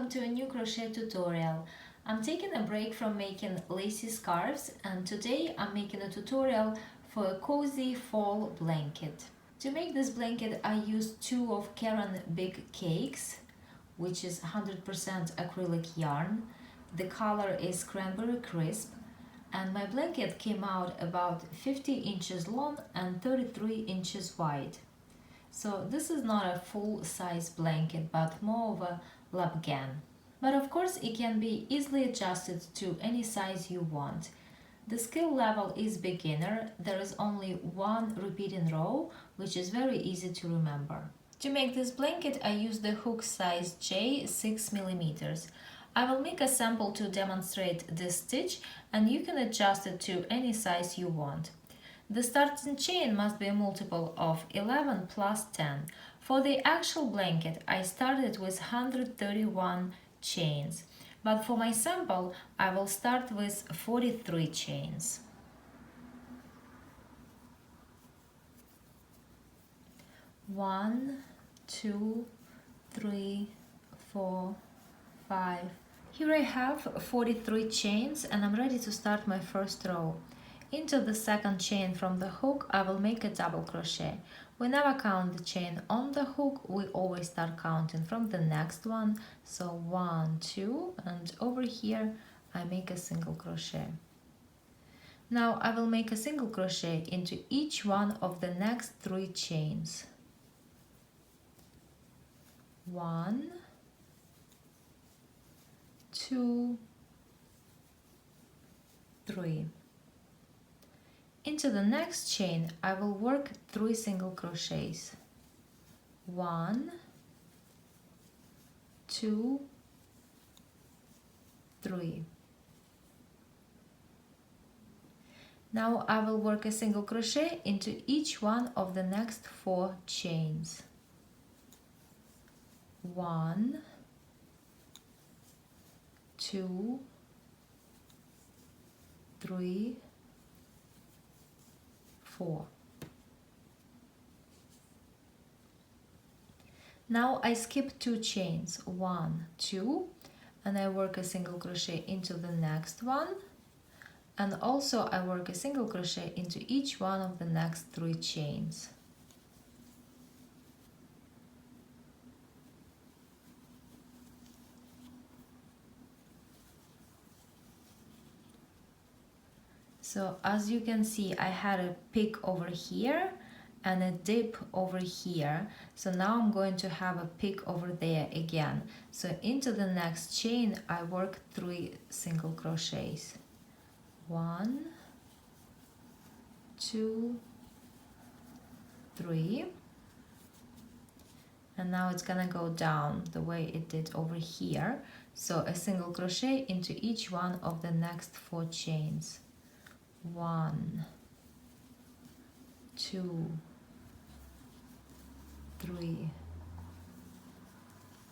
welcome to a new crochet tutorial. I'm taking a break from making lacy scarves and today I'm making a tutorial for a cozy fall blanket. To make this blanket I used 2 of Caron Big Cakes, which is 100% acrylic yarn. The color is Cranberry Crisp and my blanket came out about 50 inches long and 33 inches wide. So this is not a full-size blanket, but more of a Afghan. But of course it can be easily adjusted to any size you want. The skill level is beginner. There is only one repeating row, which is very easy to remember. To make this blanket I use the hook size J 6mm. I will make a sample to demonstrate this stitch and you can adjust it to any size you want. The starting chain must be a multiple of 11 plus 10. For the actual blanket, I started with 131 chains, but for my sample, I will start with 43 chains. One, two, three, four, 5. Here I have 43 chains and I'm ready to start my first row. Into the second chain from the hook I will make a double crochet. We never count the chain on the hook, we always start counting from the next one. So 1, 2 and over here I make a single crochet. Now I will make a single crochet into each one of the next 3 chains. 1, 2, 3. Into the next chain I will work 3 single crochets. 1, 2, 3. Now I will work a single crochet into each one of the next 4 chains. 1, 2, 3, 4. Now I skip 2 chains, 1, 2, and I work a single crochet into the next one, and also I work a single crochet into each one of the next 3 chains. So as you can see, I had a peak over here and a dip over here. So now I'm going to have a peak over there again. So into the next chain, I work 3 single crochets. 1, 2, 3. And now it's gonna go down the way it did over here. So a single crochet into each one of the next 4 chains. 1, 2, 3,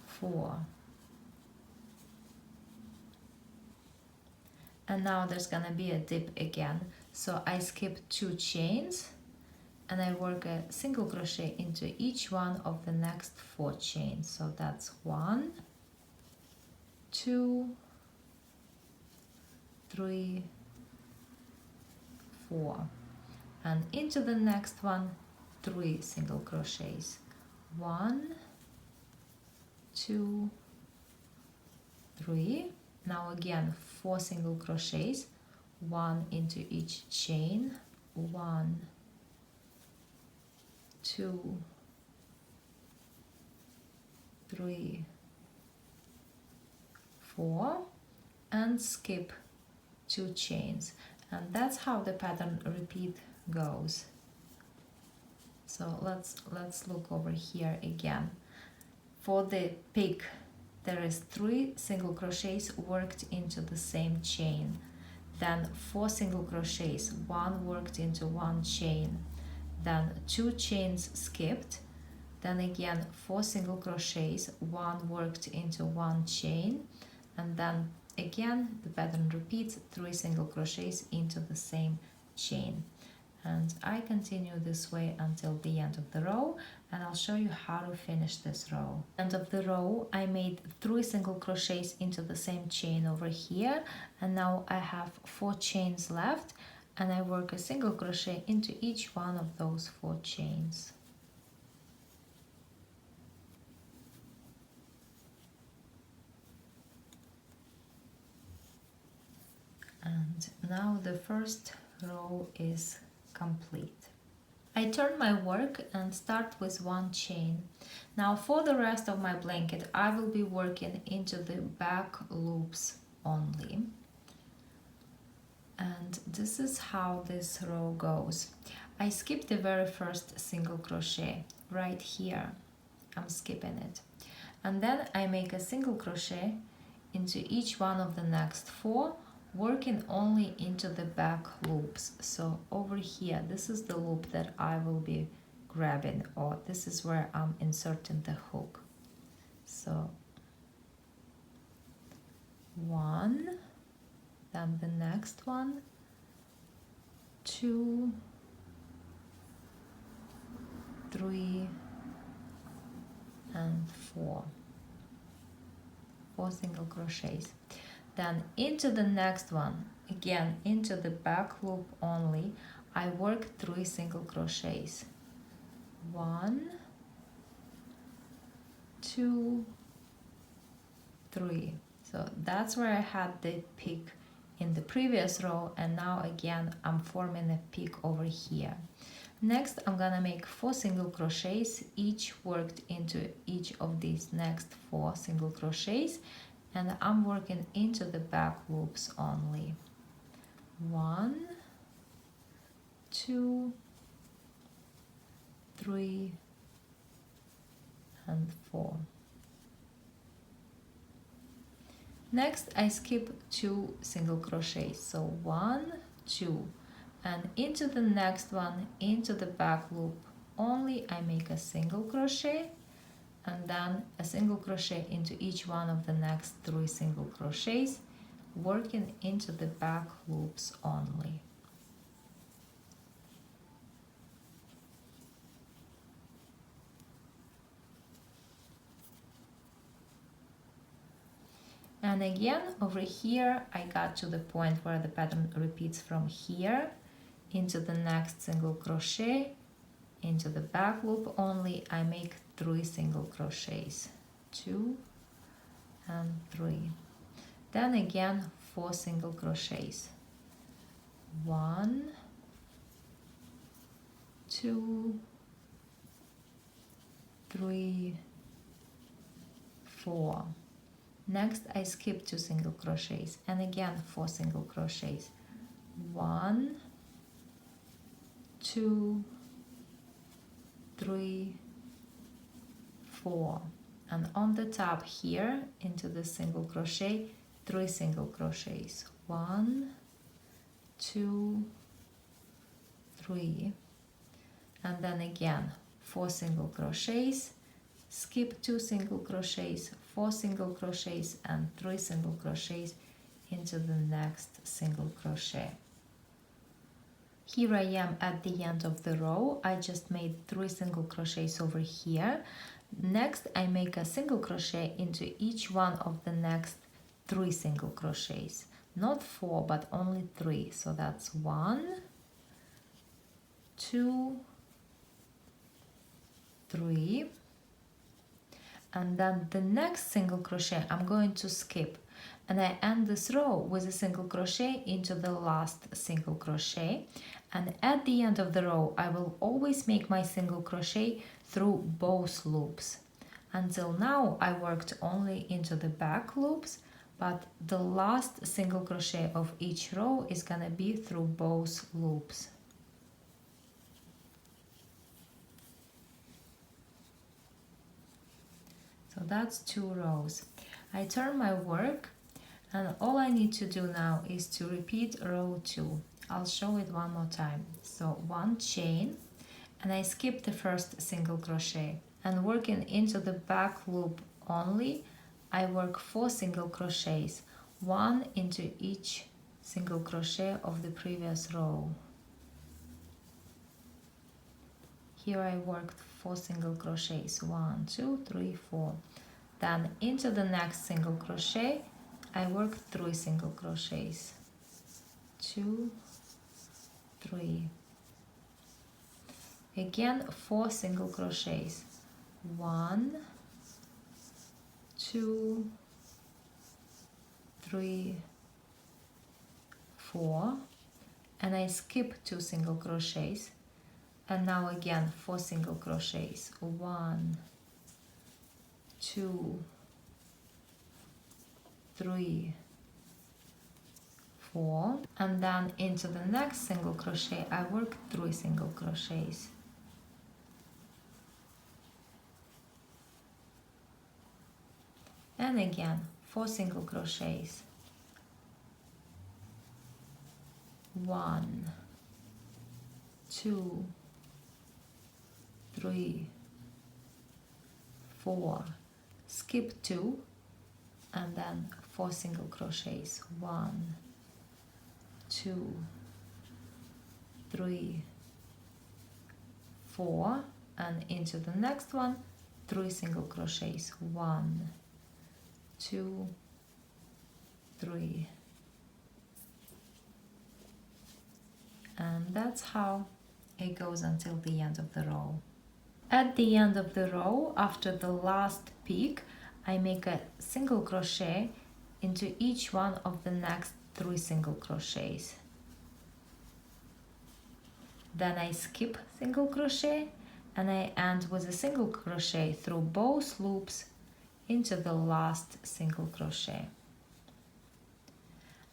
4. And now there's gonna be a dip again. So I skip 2 chains and I work a single crochet into each one of the next 4 chains. So that's 1, 2, 3, 4, and into the next one 3 single crochets. 1, 2, 3. Now again 4 single crochets, 1 into each chain. 1, 2, 3, 4, and skip 2 chains. And that's how the pattern repeat goes. So let's look over here again. For the peak, there is 3 single crochets worked into the same chain. Then 4 single crochets, 1 worked into 1 chain. Then 2 chains skipped. Then again 4 single crochets, 1 worked into 1 chain. And then again, the pattern repeats, 3 single crochets into the same chain. And I continue this way until the end of the row, and I'll show you how to finish this row. End of the row, I made 3 single crochets into the same chain over here, and now I have 4 chains left, and I work a single crochet into each one of those 4 chains. And now the first row is complete. I turn my work and start with 1 chain. Now for the rest of my blanket, I will be working into the back loops only. And this is how this row goes. I skip the very first single crochet right here. I'm skipping it. And then I make a single crochet into each one of the next 4, working only into the back loops. So over here, this is the loop that I will be grabbing, or this is where I'm inserting the hook. So 1, then the next one, 2, 3, and 4 single crochets. Then into the next one, again into the back loop only, I work 3 single crochets. 1, 2, 3. So that's where I had the peak in the previous row, and now again I'm forming a peak over here. Next I'm gonna make 4 single crochets, each worked into each of these next 4 single crochets, and I'm working into the back loops only. 1, 2, 3, and 4. Next I skip 2 single crochets, so 1, 2, and into the next one, into the back loop only, I make a single crochet, and then a single crochet into each one of the next 3 single crochets, working into the back loops only. And again over here I got to the point where the pattern repeats from here into the next single crochet, into the back loop only, I make 3 single crochets, 2 and 3. Then again 4 single crochets, 1, 2, 3, 4. Next I skip 2 single crochets, and again 4 single crochets, 1, 2, 3, 4, and on the top here into the single crochet 3 single crochets, 1, 2, 3, and then again 4 single crochets, skip 2 single crochets, 4 single crochets, and 3 single crochets into the next single crochet. Here I am at the end of the row. I just made 3 single crochets over here. Next I make a single crochet into each one of the next 3 single crochets, not 4 but only 3. So that's 1, 2, 3, and then the next single crochet I'm going to skip, and I end this row with a single crochet into the last single crochet, and at the end of the row I will always make my single crochet through both loops. Until now I worked only into the back loops, but the last single crochet of each row is gonna be through both loops. So that's 2 rows. I turn my work, and all I need to do now is to repeat row 2. I'll show it one more time. So 1 chain, and I skip the first single crochet, and working into the back loop only, I work 4 single crochets, 1 into each single crochet of the previous row. Here I worked 4 single crochets, 1, 2, 3, 4. Then into the next single crochet I worked 3 single crochets, 2, 3. Again 4 single crochets, 1, 2, 3, 4, and I skip 2 single crochets, and now again 4 single crochets, 1, 2, 3, 4, and then into the next single crochet I work 3 single crochets. And again 4 single crochets, 1, 2, 3, 4, skip 2, and then 4 single crochets, 1, 2, 3, 4, and into the next one 3 single crochets, 1, 2, 3, and that's how it goes until the end of the row. At the end of the row, after the last peak, I make a single crochet into each one of the next 3 single crochets. Then I skip single crochet and I end with a single crochet through both loops into the last single crochet.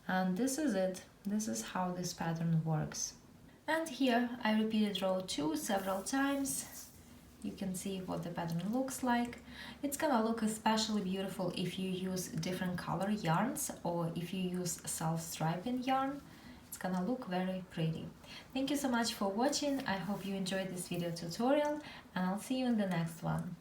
And this is it. This is how this pattern works. And here I repeated row 2 several times. You can see what the pattern looks like. It's gonna look especially beautiful if you use different color yarns or if you use self-striping yarn. It's gonna look very pretty. Thank you so much for watching. I hope you enjoyed this video tutorial, and I'll see you in the next one.